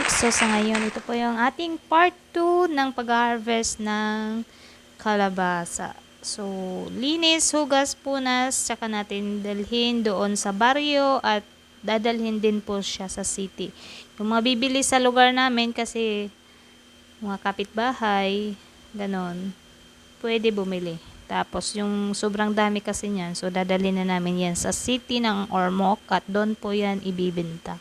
So sa ngayon, ito po yung ating part 2 ng pag-harvest ng kalabasa. So, linis, hugas, punas, tsaka natin dalhin doon sa baryo at dadalhin din po siya sa city. Yung mga bibili sa lugar namin kasi mga kapitbahay, ganon, pwede bumili. Tapos yung sobrang dami kasi niyan, so dadalhin na namin yan sa city ng Ormoc at doon po yan ibibenta.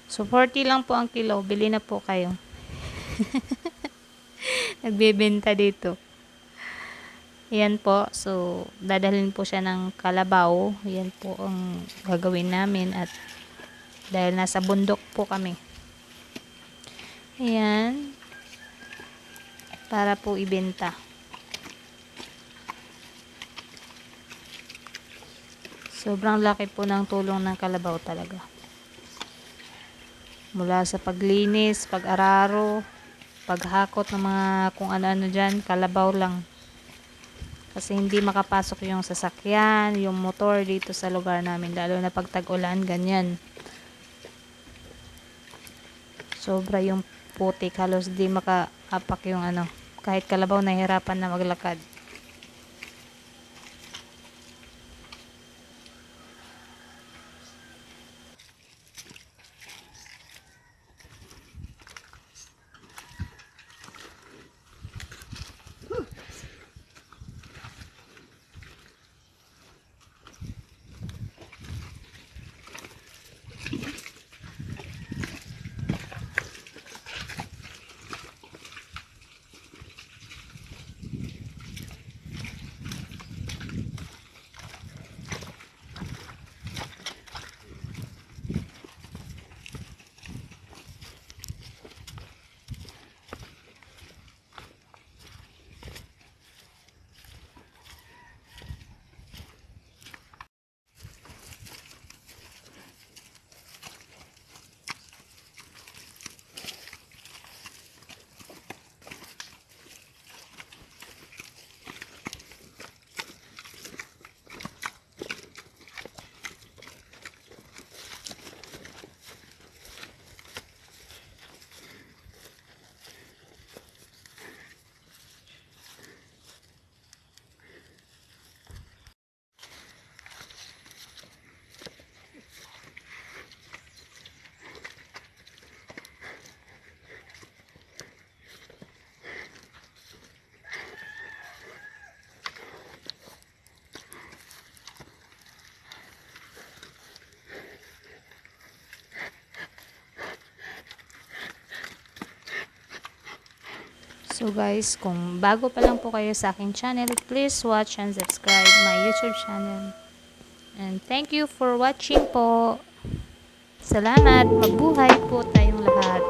So, 40 lang po ang kilo. Bili na po kayo. Nagbebenta dito. Yan po. So, dadalhin po siya ng Kalabaw. Yan po ang gagawin namin. At dahil nasa bundok po kami. Ayan. Para po ibenta. Sobrang laki po ng tulong ng Kalabaw talaga. Mula sa paglinis, pag-araro, paghakot ng mga kung ano-ano dyan, Kalabaw lang. Kasi hindi makapasok yung sasakyan, yung motor dito sa lugar namin. Lalo na pag tag-ulan, ganyan. Sobra yung putik. Halos di makaapak yung ano. Kahit Kalabaw, nahihirapan na maglakad. So guys, kung bago pa lang po kayo sa aking channel, please watch and subscribe my YouTube channel. And thank you for watching po. Salamat. Mabuhay po tayong lahat.